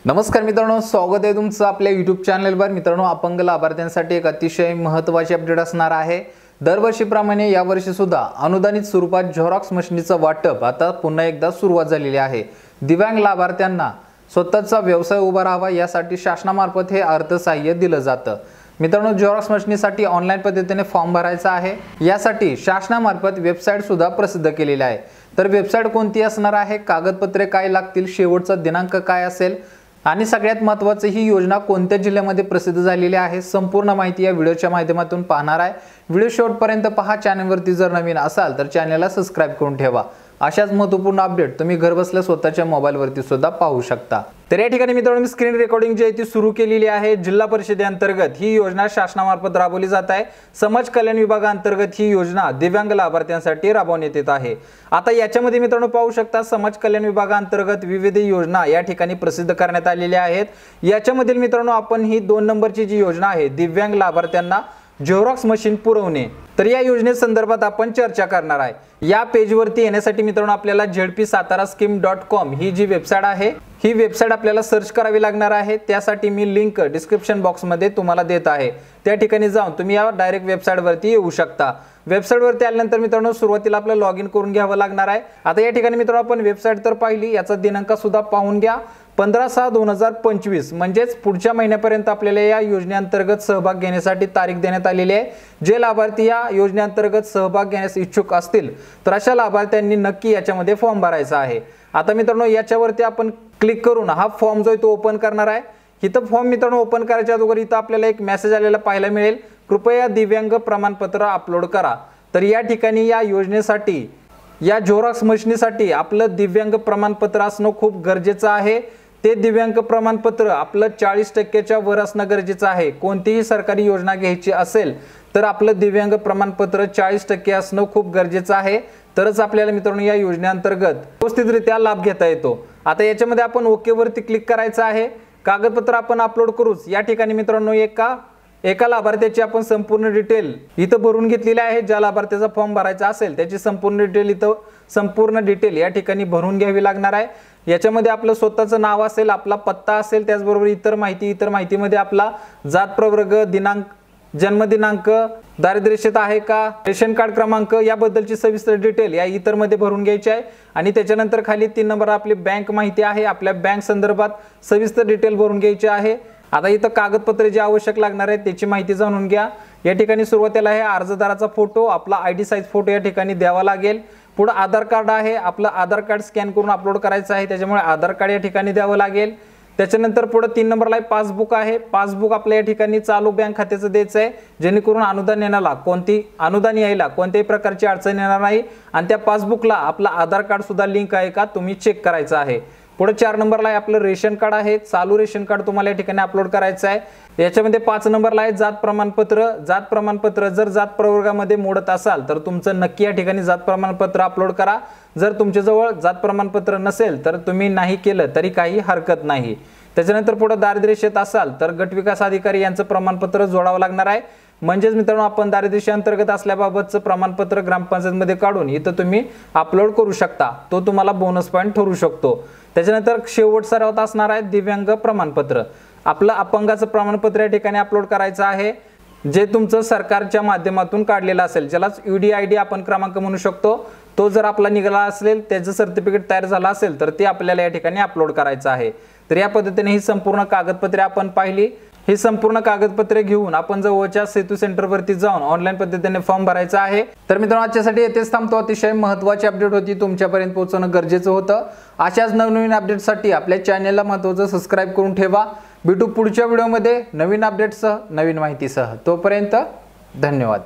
नमस्कार मित्रांनो, स्वागत आहे तुमचं आपल्या YouTube चॅनलवर। मित्रांनो, अपंग लाभार्थ्यांसाठी एक अतिशय महत्त्वाची अपडेट असणार आहे। दरवर्षीप्रमाणे यावर्षी सुद्धा अनुदानित स्वरूपात झेरॉक्स मशीनचं वाटप आता पुन्हा एकदा सुरुवात झालेली आहे। दिव्यांग लाभार्थ्यांना स्वतःचा व्यवसाय उभा राहावा यासाठी शासनामार्फत हे अर्थसहाय्य दिलं जातं। मित्रांनो, झेरॉक्स मशीनसाठी ऑनलाईन पद्धतीने फॉर्म भरायचा आहे। यासाठी शासनामार्फत वेबसाईट सुद्धा प्रसिद्ध केलेली आहे। तर वेबसाईट कोणती असणार आहे, कागदपत्रे काय लागतील, शेवटचा दिनांक काय असेल आणि सगळ्यात महत्त्वाचं ही योजना कोणत्या जिल्ह्यामध्ये प्रसिद्ध झालेली आहे, संपूर्ण माहिती या व्हिडिओच्या माध्यमातून पाहणार आहे। व्हिडिओ शेवटपर्यंत पहा। चॅनलवरती जर नवीन असाल तर चॅनलला सबस्क्राइब करून ठेवा। अशाच महत्त्वपूर्ण अपडेट तुम्ही घरबसल्या स्वतःच्या मोबाईलवरती सुद्धा पाहू शकता। तर या ठिकाणी मित्रांनो, मी स्क्रीन रेकॉर्डिंग जी आहे ती सुरू केलेली आहे। जिल्हा परिषदेअंतर्गत ही योजना शासनामार्फत राबवली जात आहे। समाज कल्याण विभागाअंतर्गत ही योजना दिव्यांग लाभार्थ्यांसाठी राबवण्यात येत आहे। आता याच्यामध्ये मित्रांनो पाहू शकता, समाज कल्याण विभागाअंतर्गत विविध योजना या ठिकाणी प्रसिद्ध करण्यात आलेल्या आहेत। याच्यामधील मित्रांनो आपण ही 2 नंबरची जी योजना आहे, दिव्यांग लाभार्थ्यांना झेरॉक्स मशीन पुरवणे, तर या योजनेसंदर्भात आपण चर्चा करणार आहे। या पेजवरती येण्यासाठी मित्रांनो आपल्याला zpsatarascheme.com ही जी वेबसाईट आहे, ही वेबसाईट आपल्याला सर्च करावी लागणार आहे। त्यासाठी मी लिंक डिस्क्रिप्शन बॉक्समध्ये तुम्हाला देत आहे। त्या ठिकाणी जाऊन तुम्ही या डायरेक्ट वेबसाईटवरती येऊ शकता। वेबसाईटवरती आल्यानंतर मित्रांनो सुरुवातीला आपल्याला लॉग इन करून घ्यावं लागणार आहे। आता या ठिकाणी मित्रांनो आपण वेबसाईट तर पाहिली, याचा दिनांक सुद्धा पाहून घ्या। 15/6/2025 म्हणजेच पुढच्या महिन्यापर्यंत आपल्याला या योजनेअंतर्गत सहभाग घेण्यासाठी तारीख देण्यात आलेली आहे। जे लाभार्थी या योजनेअंतर्गत सहभाग घेण्यास इच्छुक असतील तर अशा लाभार्थ्यांनी नक्की याच्यामध्ये फॉर्म भरायचा आहे। आता मित्रांनो याच्यावरती आपण क्लिक करून हा फॉर्म जो आहे तो ओपन करणार आहे। इथं फॉर्म मित्रांनो ओपन करायच्या अगोदर इथं आपल्याला एक मेसेज आलेला पाहायला मिळेल, कृपया दिव्यांग प्रमाणपत्र अपलोड करा। तर या ठिकाणी या योजनेसाठी या झेरॉक्स मशीनसाठी आपलं दिव्यांग प्रमाणपत्र असणं खूप गरजेचं आहे। ते दिव्यांग प्रमाणपत्र आपलं 40% वर असणं गरजेचं आहे। कोणतीही सरकारी योजना घ्यायची असेल तर आपलं दिव्यांग प्रमाणपत्र 40% असणं खूप गरजेचं आहे, तरच आपल्याला मित्रांनो या योजनेअंतर्गत व्यवस्थितरित्या लाभ घेता येतो। आता याच्यामध्ये आपण ओके वरती क्लिक करायचं आहे। कागदपत्र आपण अपलोड करूच। या ठिकाणी मित्रांनो एका लाभार्थ्याची आपण संपूर्ण डिटेल इथं भरून घेतलेली आहे। ज्या लाभार्थ्याचा फॉर्म भरायचा असेल त्याची संपूर्ण डिटेल या ठिकाणी भरून घ्यावी लागणार आहे। याच्यामध्ये आपलं स्वतःचं नाव असेल, आपला पत्ता असेल, त्याचबरोबर इतर माहितीमध्ये आपला जात प्रवर्ग, दिनांक, जन्मदिनांक, दारिद्र्यरेषेत आहे का, रेशन कार्ड क्रमांक याबद्दलची सविस्तर डिटेल या इतर मध्ये भरून घ्यायची आहे। आणि त्याच्यानंतर खाली 3 नंबर आपली बँक माहिती आहे, आपल्या बँक संदर्भात सविस्तर डिटेल भरून घ्यायची आहे। आता इथं कागदपत्रे जे आवश्यक लागणार आहेत त्याची माहिती जाणून घ्या। या ठिकाणी सुरुवातीला आहे अर्जदाराचा फोटो, आपला ID साइज फोटो या ठिकाणी द्यावा लागेल। पुढे आधार कार्ड आहे, आपलं आधार कार्ड स्कॅन करून अपलोड करायचं आहे, त्याच्यामुळे आधार कार्ड या ठिकाणी द्यावं लागेल। त्याच्यानंतर पुढे 3 नंबरला पासबुक आहे। पासबुक आपल्या या ठिकाणी चालू बँक खात्याचं द्यायचं आहे, जेणेकरून अनुदान यायला कोणत्याही प्रकारची अडचण येणार नाही। आणि त्या पासबुकला आपलं आधार कार्ड सुद्धा लिंक आहे का तुम्ही चेक करायचं आहे। पुढे 4 नंबरला आहे आपलं रेशन कार्ड आहे, चालू रेशन कार्ड तुम्हाला या ठिकाणी अपलोड करायचं आहे। याच्यामध्ये 5 नंबरला आहे जात प्रमाणपत्र। जात प्रमाणपत्र जर जात प्रवर्गामध्ये मोडत असाल तर तुमचं नक्की या ठिकाणी जात प्रमाणपत्र अपलोड करा। जर तुमच्याजवळ जात प्रमाणपत्र नसेल तर तुम्ही नाही केलं तरी काही हरकत नाही। त्याच्यानंतर पुढे दारिद्र्यरेषेत असाल तर गट विकास अधिकारी यांचं प्रमाणपत्र जोडावं लागणार आहे। म्हणजेच मित्रांनो आपण दारिद्र्यरेषेअंतर्गत असल्याबाबतचं प्रमाणपत्र ग्रामपंचायतमध्ये काढून इथं तुम्ही अपलोड करू शकता, तो तुम्हाला बोनस पॉईंट ठरू शकतो। त्याच्यानंतर शेवट सर्वात असणार आहे दिव्यांग प्रमाणपत्र। आपलं अपंगाचं प्रमाणपत्र या ठिकाणी अपलोड करायचं आहे, जे तुमचं सरकारच्या माध्यमातून काढलेलं असेल, ज्यालाच UDID आपण क्रमांक म्हणू शकतो। तो जर आपला निघाला असेल, त्याचं सर्टिफिकेट तयार झालं असेल तर ते आपल्याला या ठिकाणी अपलोड करायचं आहे। तर या पद्धतीने ही संपूर्ण कागदपत्रे आपण पाहिली। ही संपूर्ण कागदपत्रे घेऊन आपण जवळच्या सेतू सेंटरवरती जाऊन ऑनलाईन पद्धतीने फॉर्म भरायचा आहे। तर मित्रांनो आजच्यासाठी येथेच थांबतो। अतिशय महत्त्वाची अपडेट होती, तुमच्यापर्यंत पोहोचवणं गरजेचं होतं। अशाच नवनवीन अपडेटसाठी आपल्या चॅनलला महत्त्वाचं सबस्क्राइब करून ठेवा। भेटू पुढच्या व्हिडिओमध्ये नवीन अपडेटसह, नवीन माहितीसह। तोपर्यंत धन्यवाद।